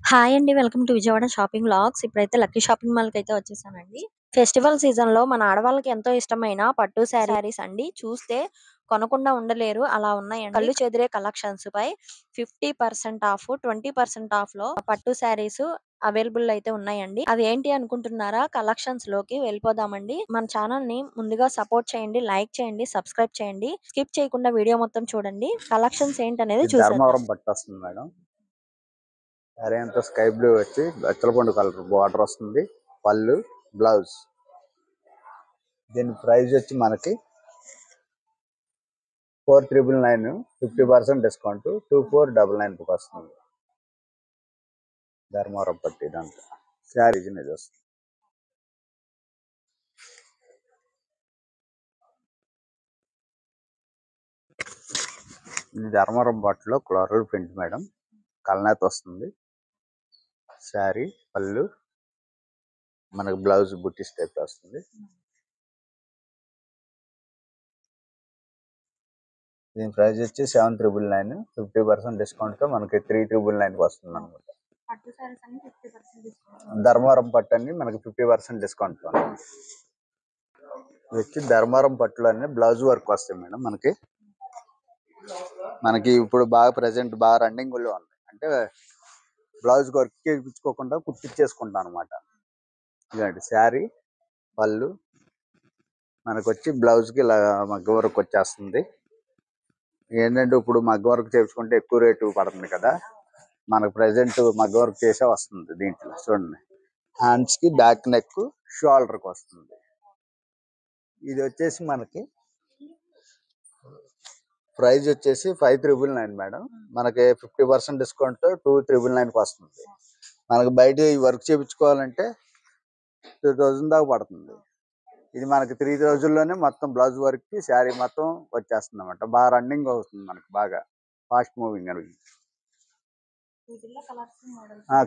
Hi అండి. Welcome to Vijayawada shopping vlogs. ఇప్పుడైతే lucky shopping మాల్‌కి అయితే వచ్చేసానండి. ఫెస్టివల్ సీజన్‌లో మన ఆడవాళ్ళకి ఎంతో ఇష్టమైన పట్టు శారీస్ అండి. చూస్తే కొనకుండా ఉండలేరు. అలా ఉన్నాయండి. కళ్ళు చెదిరే కలెక్షన్స్ పై 50% ఆఫ్, 20% ఆఫ్‌లో పట్టు శారీస్ అవైలబుల్ అయితే ఉన్నాయండి. అవి ఏంటి అనుకుంటున్నారా? కలెక్షన్స్ లోకి వెళ్ళిపోదామండి. మన ఛానల్‌ని ముందుగా సపోర్ట్ చేయండి, లైక్ చేయండి, సబ్స్క్రైబ్ చేయండి. స్కిప్ చేయకుండా వీడియో మొత్తం చూడండి. కలెక్షన్స్ ఏంటనేది ఇది చూసేద్దాం. ధర్మవరం పట్టు వస్తుంది మేడం. సారీ అంతా స్కై బ్లూ వచ్చి బచ్చలపండు కలర్ బార్డర్ వస్తుంది. పళ్ళు, బ్లౌజ్. దీని ప్రైస్ వచ్చి మనకి 4999, 50% డిస్కౌంట్ 2499 వస్తుంది. ధర్మవరం పట్టు ఇదంతా శారీ ఇది వస్తుంది. ఇది ధర్మవరం పట్టులో ఫ్లోరల్ ప్రింట్ మేడం. కల్నేత వస్తుంది. శారీ, పళ్ళు, మనకు బ్లౌజ్ బుట్టీస్ టైప్ వస్తుంది. దీని ప్రైస్ వచ్చి 799, 50% డిస్కౌంట్ తో మనకి 399 వస్తుంది అనమాట. ధర్మవరం పట్టు అన్ని మనకి 50% డిస్కౌంట్ వచ్చి ధర్మవరం పట్టులోనే బ్లౌజ్ వర్క్ వస్తాయి మేడం. మనకి ఇప్పుడు బాగా ప్రెసెంట్ బాగా రన్నింగ్ లో ఉంది. అంటే బ్లౌజ్ వర్క్ చేయించుకోకుండా కుట్టించేసుకుంటాం అనమాట. ఇలాంటి శారీ, పళ్ళు, మనకు వచ్చి బ్లౌజ్ కి ఇలా మగ్గ వర్క్ వచ్చేస్తుంది. ఏంటంటే ఇప్పుడు మగ్గ వర్క్ చేయించుకుంటే ఎక్కువ రేటు పడుతుంది కదా, మనకు ప్రెసెంట్ మగ్గ వర్క్ చేసే వస్తుంది. దీంట్లో చూడండి, హ్యాండ్స్ కి బ్యాక్ నెక్ షోల్డర్ కి వస్తుంది. ఇది వచ్చేసి మనకి ప్రైస్ వచ్చేసి 5399 మేడం. మనకి 50% డిస్కౌంట్ 2399 వస్తుంది. మనకి బయట ఈ వర్క్ చేయించుకోవాలంటే 2000 దాకా పడుతుంది. ఇది మనకి 3000 లోనే మొత్తం బ్లౌజ్ వర్క్ కి శారీ మొత్తం వచ్చేస్తుంది అనమాట. బాగా రన్నింగ్ అవుతుంది, మనకి బాగా ఫాస్ట్ మూవింగ్ అని.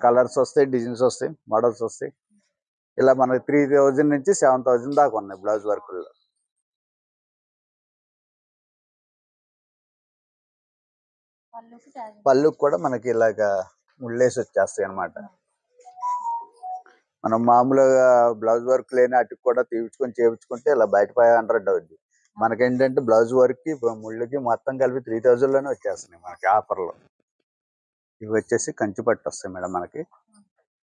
కలర్స్ వస్తాయి, డిజైన్స్ వస్తాయి, మోడల్స్ వస్తాయి. ఇలా మనకి 3000 నుంచి 7000 దాకా ఉన్నాయి బ్లౌజ్ వర్క్లో. పళ్ళుకి కూడా మనకి ఇలాగా ముళ్ళేసి వచ్చేస్తాయి అనమాట. మనం మామూలుగా బ్లౌజ్ వర్క్ లేని వాటికి కూడా చేయించుకుంటే ఇలా బయట 500 అవుద్ది. మనకేంటంటే బ్లౌజ్ వర్క్ కి ముళ్ళకి మొత్తం కలిపి 3000 లోనే వచ్చేస్తున్నాయి మనకి ఆఫర్లో. ఇవి వచ్చేసి కంచిపట్టు వస్తాయి మేడం. మనకి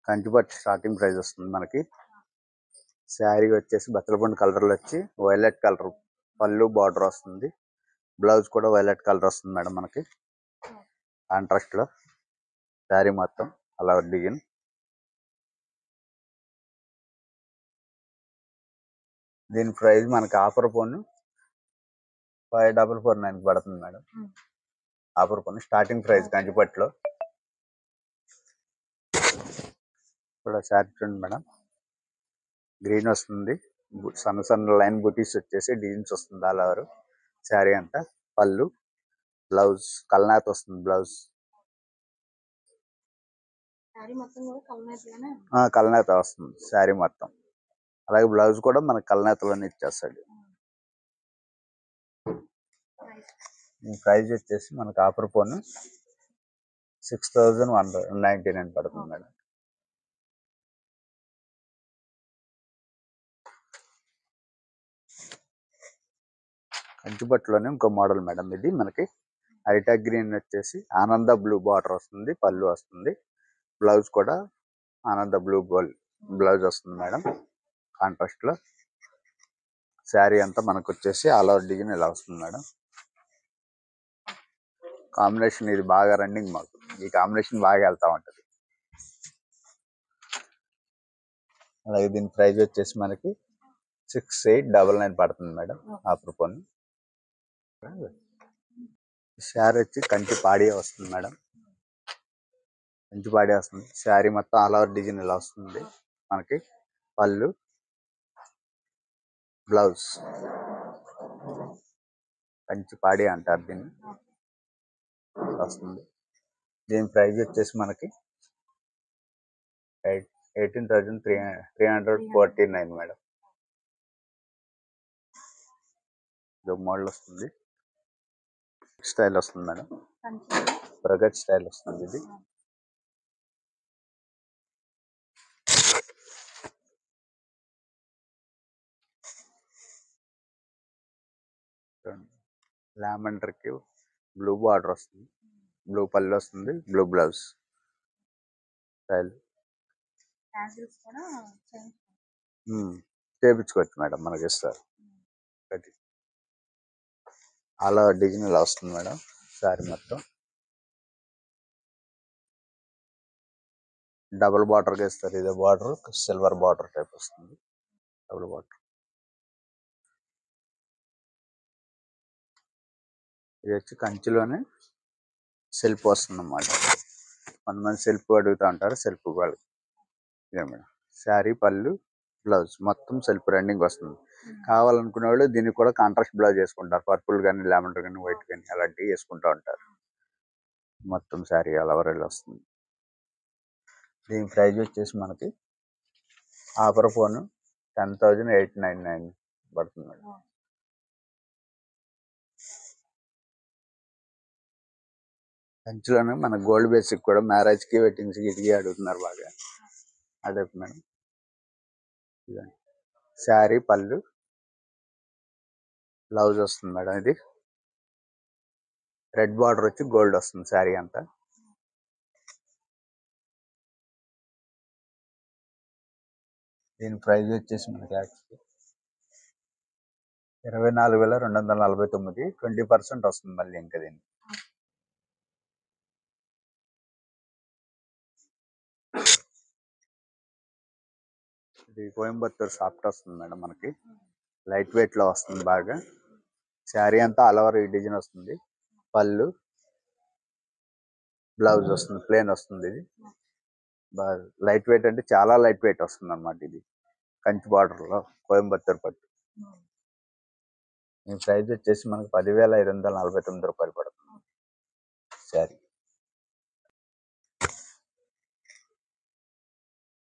కంచిపట్టు స్టార్టింగ్ ప్రైస్ వస్తుంది మనకి. శారీ వచ్చేసి బచ్చలపండు కలర్లో వచ్చి వైలెట్ కలర్ పళ్ళు బార్డర్ వస్తుంది. బ్లౌజ్ కూడా వైలెట్ కలర్ వస్తుంది మేడం. మనకి కాంట్రాస్ట్ లో శారీ మొత్తం అలా డిజైన్. దీని ప్రైస్ మనకి ఆఫర్ ఫోన్ 5449 పడుతుంది మేడం. ఆఫర్ ఫోన్ స్టార్టింగ్ ప్రైస్ కంచిపట్టులో. ఇప్పుడు శారీ చూడండి మేడం, గ్రీన్ వస్తుంది. సన్న సన్న లైన్ బుటీస్ వచ్చేసి డిజైన్స్ వస్తుంది ఆల్ ఓవర్ శారీ అంతా. పళ్ళు, బ్లౌజ్ కల్నాథ్ వస్తుంది. బ్లౌజ్ కల్నాథ వస్తుంది శారీ మొత్తం. అలాగే బ్లౌజ్ కూడా మనకి కల్నాథలోనే ఇచ్చేస్తాడు. ఈ ప్రైస్ వచ్చేసి మనకి ఆఫర్ ఫోన్ 6199 పడుతుంది మేడం. కంచిపట్టులోనే ఇంకో మోడల్ మేడం. ఇది మనకి హైటాక్ గ్రీన్ వచ్చేసి ఆనంద బ్లూ బార్డర్ వస్తుంది. పళ్ళు వస్తుంది. బ్లౌజ్ కూడా ఆనంద బ్లూ బ్లౌజ్ వస్తుంది మేడం. కాంట్రాస్ట్ లో శారీ అంతా మనకు వచ్చేసి ఆల్ ఓవర్ డిజైన్ ఇలా వస్తుంది మేడం. కాంబినేషన్ ఇది బాగా రన్నింగ్ మాకు. ఈ కాంబినేషన్ బాగా వెళ్తా ఉంటది. అలాగే దీని ప్రైస్ వచ్చేసి మనకి 6899 పడుతుంది మేడం. Offer phone. శారీ వచ్చి కంచి పాడి వస్తుంది మేడం. కంచి పాడి వస్తుంది. శారీ మొత్తం ఆల్ ఓవర్ డిజైన్ ఇలా వస్తుంది మనకి. పళ్ళు, బ్లౌజ్ కంచి పాడి అంటారు దీన్ని వస్తుంది. దీని ప్రైస్ వచ్చేసి మనకి 18,349 మేడం. ఇది మోడల్ వస్తుంది. స్టైల్ వస్తుంది మేడం. ప్రగత్ స్టైల్ వస్తుంది ఇది. లావెండర్ కి బ్లూ బార్డర్ వస్తుంది, బ్లూ పళ్ళు వస్తుంది, బ్లూ బ్లౌజ్ స్టైల్ చేపించుకోవచ్చు మేడం, మనకి ఇస్తారు. అలా డిజైన్ ఇలా వస్తుంది మేడం. శారీ మొత్తం డబుల్ బార్డర్ గా ఇస్తారు. ఇదే బార్డర్ సిల్వర్ బార్డర్ టైప్ వస్తుంది, డబుల్ బార్డర్. ఇది వచ్చి కంచిలోనే సెల్ఫ్ వస్తుంది అన్నమాట. కొంతమంది సెల్ఫ్ అడుగుతూ ఉంటారు, సెల్ఫ్ వాళ్ళు. ఇదే మేడం శారీ పళ్ళు బ్లౌజ్ మొత్తం సెల్ఫ్ రన్నింగ్ వస్తుంది. కావాలనుకునే వాళ్ళు దీనికి కూడా కాంట్రాస్ట్ బ్లౌజ్ వేసుకుంటారు. పర్పుల్ కానీ లెమన్ కానీ వైట్ కానీ అలాంటివి వేసుకుంటూ ఉంటారు. మొత్తం శారీ అలా వస్తుంది. దీని ప్రైస్ వచ్చేసి మనకి ఆఫర్ ఫోన్ 10,899 పడుతుంది మేడం. కంచిలోనే మన గోల్డ్ బేసిక్ కూడా మ్యారేజ్ కి వెడ్డింగ్స్ కి ఇటుకి అడుగుతున్నారు బాగా. అదే మేడం శారీ పళ్ళు బ్లౌజ్ వస్తుంది మేడం. ఇది రెడ్ బార్డర్ వచ్చి గోల్డ్ వస్తుంది శారీ అంతా. దీని ప్రైస్ వచ్చేసి మనకి 24,249, 20% వస్తుంది మళ్ళీ ఇంకా దీన్ని. ఇది కోయంబత్తూర్ సాఫ్ట్ వస్తుంది మేడం, మనకి లైట్ వెయిట్ లో వస్తుంది బాగా. శారీ అంతా ఆల్ ఓవర్ ఈ డిజైన్ వస్తుంది. పళ్ళు బ్లౌజ్ వస్తుంది, ప్లేన్ వస్తుంది. ఇది బాగా లైట్ వెయిట్ అంటే చాలా లైట్ వెయిట్ వస్తుంది అన్నమాట. ఇది కంచి బార్డర్ లో కోయంబత్తూర్ పట్టు. ఈ ప్రైస్ వచ్చేసి మనకి 10,549 రూపాయలు పడుతుంది శారీ.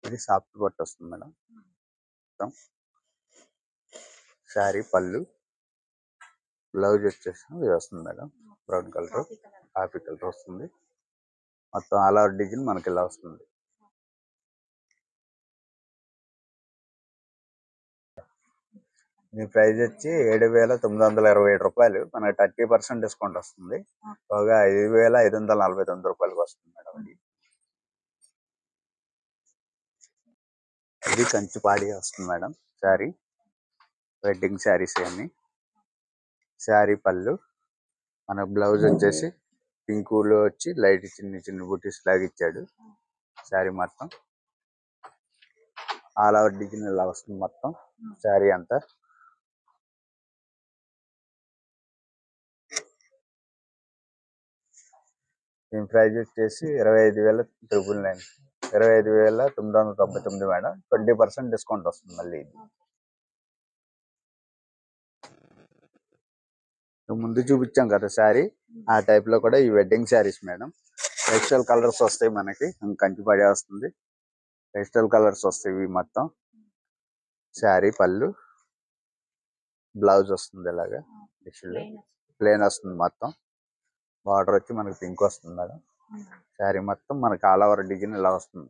ఇది సాఫ్ట్ పట్టు వస్తుంది మేడం. శారీ పళ్ళు బ్లౌజ్ వచ్చేసి ఇది వస్తుంది madam, brown colour coffee colour వస్తుంది. మొత్తం ఆల్ ఓవర్ డిజైన్ మనకి ఇలా వస్తుంది. మీ ప్రైస్ వచ్చి 7,927 రూపాయలు. మనకి 30% డిస్కౌంట్ వస్తుంది. ఒక 5,549 రూపాయలకి వస్తుంది మేడం. ఇది కంచి పాడి వస్తుంది మేడం శారీ. వెడ్డింగ్ శారీస్ అన్ని. శారీ పళ్ళు మన బ్లౌజ్ వచ్చేసి పింక్ లో వచ్చి లైట్ చిన్న చిన్న బూటీస్ లాగా ఇచ్చాడు. శారీ మొత్తం ఆల్ ఓవర్ డిజైన్ ఇలా వస్తుంది మొత్తం శారీ అంతా. దీని ప్రైస్ వచ్చేసి 25,999, 25,999 మేడం. 20% డిస్కౌంట్ వస్తుంది మళ్ళీ. ముందు చూపించాం కదా శారీ, ఆ టైప్ లో కూడా ఈ wedding saris madam. Pastel colours వస్తాయి మనకి, కంచి పడే వస్తుంది. పేస్టల్ కలర్స్ వస్తాయి ఇవి మొత్తం. శారీ పళ్ళు బ్లౌజ్ వస్తుంది ఇలాగా ప్లేన్ వస్తుంది మొత్తం. బార్డర్ వచ్చి మనకి పింక్ వస్తుంది మేడం. శారీ మొత్తం మనకి ఆల్ ఓవర్ డిజైన్ ఇలా వస్తుంది.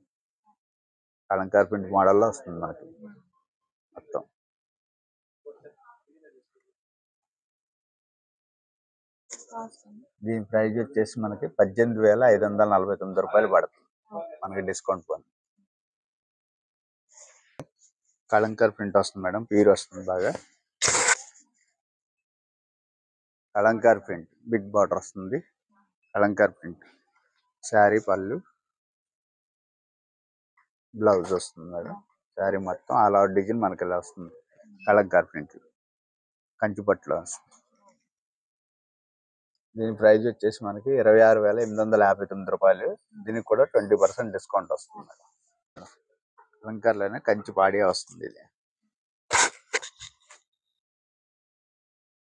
కలంకార్ ప్రింట్ మోడల్లో వస్తుంది మనకి మొత్తం. దీని ప్రైస్ వచ్చేసి మనకి 18,549 రూపాయలు పడుతుంది మనకి డిస్కౌంట్ పోను. కలంకార్ ప్రింట్ వస్తుంది మేడం, పీర్ వస్తుంది బాగా. కలంకార్ ప్రింట్ బిగ్ బార్డర్ వస్తుంది, కలంకార్ ప్రింట్. శారీ పళ్ళు బ్లౌజ్ వస్తుంది మేడం. శారీ మొత్తం ఆల్ ఓవర్ డిజైన్ మనకి ఇలా వస్తుంది. కలంకార్ ప్రింట్ కంచి పట్టులో వస్తుంది. దీని ప్రైస్ వచ్చేసి మనకి 26,859 రూపాయలు. దీనికి కూడా 20% డిస్కౌంట్ వస్తుంది మేడం. కలంకార్లోనే కంచి పాడి వస్తుంది ఇది.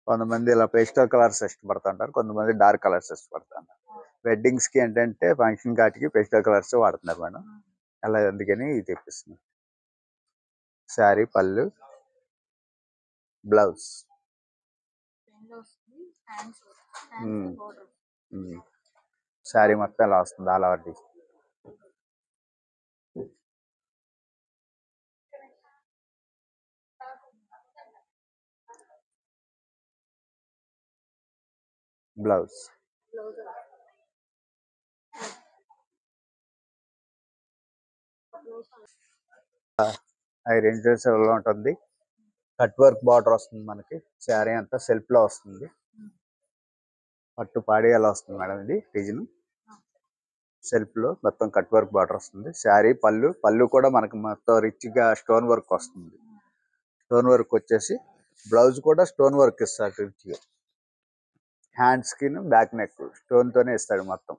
కొంతమంది ఇలా పేస్టల్ కలర్స్ ఇష్టపడుతుంటారు, కొంతమంది డార్క్ కలర్స్ ఇష్టపడుతుంటారు. వెడ్డింగ్స్ కి ఏంటంటే ఫంక్షన్ కాటికి పేస్టల్ కలర్స్ వాడుతున్నారు మేడం, అలా అందుకని ఇది తెప్పిస్తున్నాం. శారీ పళ్ళు బ్లౌజ్ శారీ మొత్తం ఇలా వస్తుంది ఆల్ ఓవర్. బ్లౌజ్ ఐరన్ లో ఉంటుంది. కట్ వర్క్ బార్డర్ వస్తుంది మనకి. శారీ అంతా సెల్ఫ్ లో వస్తుంది. పట్టు పాడియాలో వస్తుంది మేడం. ఇది డిజైన్ సెల్ఫ్ లో మొత్తం కట్ వర్క్ బార్డర్ వస్తుంది. శారీ పళ్ళు కూడా మనకి మొత్తం రిచ్ గా స్టోన్ వర్క్ వస్తుంది. స్టోన్ వర్క్ వచ్చేసి బ్లౌజ్ కూడా స్టోన్ వర్క్ ఇస్తాడు రిచ్ గా. Hand skin back neck stone తోనే ఇస్తాడు మొత్తం.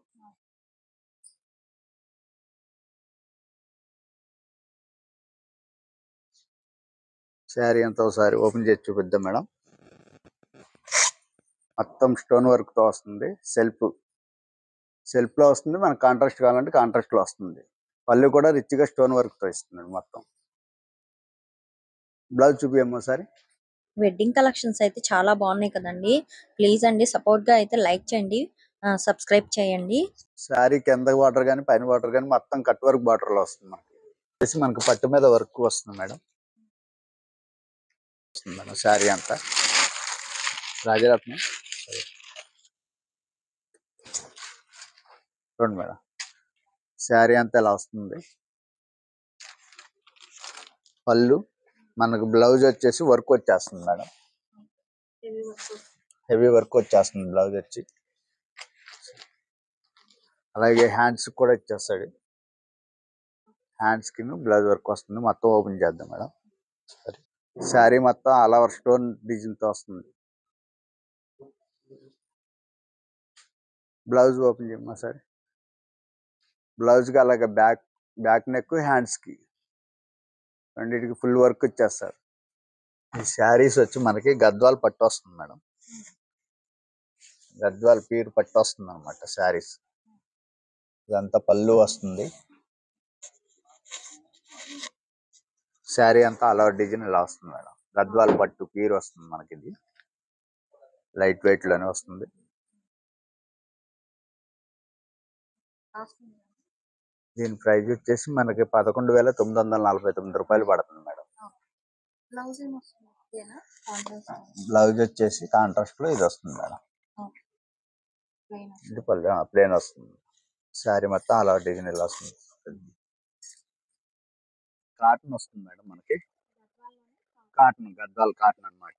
శారీ అంతా ఒకసారి ఓపెన్ చేసి చూపిద్దాం మేడం. మొత్తం స్టోన్ వర్క్ తో వస్తుంది. సెల్ఫ్ లో వస్తుంది. మనకు కాంట్రాస్ట్ కావాలంటే కాంట్రాస్ట్ లో వస్తుంది. పళ్ళు కూడా రిచ్ గా స్టోన్ వర్క్ తో ఇస్తుంది మొత్తం. బ్లౌజ్ చూపియమ్మా ఒకసారి. వెడ్డింగ్ కలెక్షన్స్ అయితే చాలా బాగున్నాయి కదండి. ప్లీజ్ అండి సపోర్ట్ గా అయితే లైక్ చేయండి, సబ్స్క్రైబ్ చేయండి. శారీ కింద బార్డర్ కానీ పైన బార్డర్ కానీ మొత్తం కట్ వర్క్ బార్డర్ లో వస్తుంది మనకి పట్టు మీద వర్క్ వస్తుంది మేడం. శారీ అంతా రాజరత్నం చూడండి మేడం. శారీ అంతా ఇలా వస్తుంది. పళ్ళు మనకు బ్లౌజ్ వచ్చేసి వర్క్ వచ్చేస్తుంది మేడం. హెవీ వర్క్ వచ్చేస్తుంది బ్లౌజ్ వచ్చి. అలాగే హ్యాండ్స్ కూడా ఇచ్చేస్తాడు. హ్యాండ్స్ కి బ్లౌజ్ వర్క్ వస్తుంది. మొత్తం ఓపెన్ చేద్దాం మేడం. శారీ మొత్తం ఆల్ ఓవర్ స్టోన్ డిజైన్ తో వస్తుంది. బ్లౌజ్ ఓపెన్ చేయమ్మా సార్. బ్లౌజ్ కి అలాగే బ్యాక్ నెక్ హ్యాండ్స్ కి రెండింటికి ఫుల్ వర్క్ ఇచ్చేస్తారు. ఈ శారీస్ వచ్చి మనకి గద్వాల్ పట్టు వస్తుంది మేడం. గద్వాల్ పీరు పట్టు వస్తుంది అనమాట శారీస్. ఇదంతా పళ్ళు వస్తుంది. శారీ అంతా అలా డిజైన్ ఇలా వస్తుంది మేడం. గద్వాల్ పట్టు పీరు వస్తుంది మనకి. ఇది లైట్ వెయిట్ లోనే వస్తుంది. దీని ప్రైస్ వచ్చేసి మనకి 11,949 రూపాయలు పడుతుంది మేడం. బ్లౌజ్ వచ్చేసి కాంట్రాస్ట్ లో ఇది వస్తుంది మేడం. ఇది పళ్ళు ప్లేన్ వస్తుంది. శారీ మొత్తం అలా డిజైన్ ఇలా వస్తుంది. కాటన్ వస్తుంది మేడం మనకి. కాటన్ గద్వాల్ కాటన్ అన్నమాట.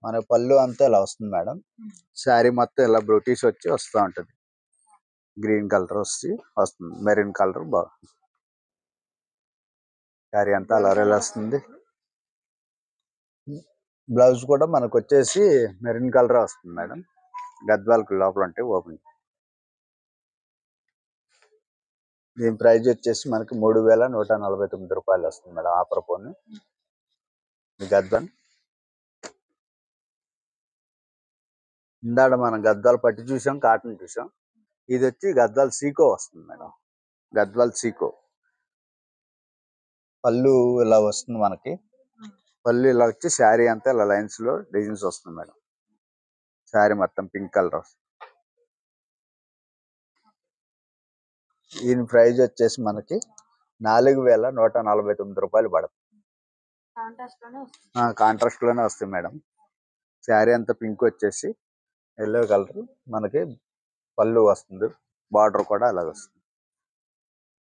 మన పళ్ళు అంతా ఇలా వస్తుంది మేడం. శారీ మొత్తం ఇలా బ్రూటీస్ వచ్చి వస్తూ ఉంటది. గ్రీన్ కలర్ వస్తుంది. మెరూన్ కలర్ బాగుంది. శారీ అంతా అలా వస్తుంది. బ్లౌజ్ కూడా మనకు వచ్చేసి మెరూన్ కలర్ వస్తుంది మేడం. గద్వాల్ లోపల ఉంటే ఓపెన్. దీని ప్రైస్ వచ్చేసి మనకి 3,149 రూపాయలు వస్తుంది మేడం. ఆఫర్ పోను గద్వాల్. ఇందాక మనం గద్వాల్ పట్టు చూసాం, కాటన్ చూసాం. ఇది వచ్చి గద్వాల్ సీకో వస్తుంది మేడం. గద్వాల్ సీకో పళ్ళు ఇలా వస్తుంది మనకి. పళ్ళు ఇలా వచ్చి శారీ అంతా ఇలా లైన్స్ లో డిజైన్స్ వస్తుంది మేడం. శారీ మొత్తం పింక్ కలర్ వస్తుంది. దీని ప్రైస్ వచ్చేసి మనకి 4,149 రూపాయలు పడుతుంది. కాంట్రాస్ట్ లోనే వస్తుంది మేడం. శారీ అంతా పింక్ వచ్చేసి ఎల్లో కలర్ మనకి పళ్ళు వస్తుంది. బార్డర్ కూడా అలాగ వస్తుంది.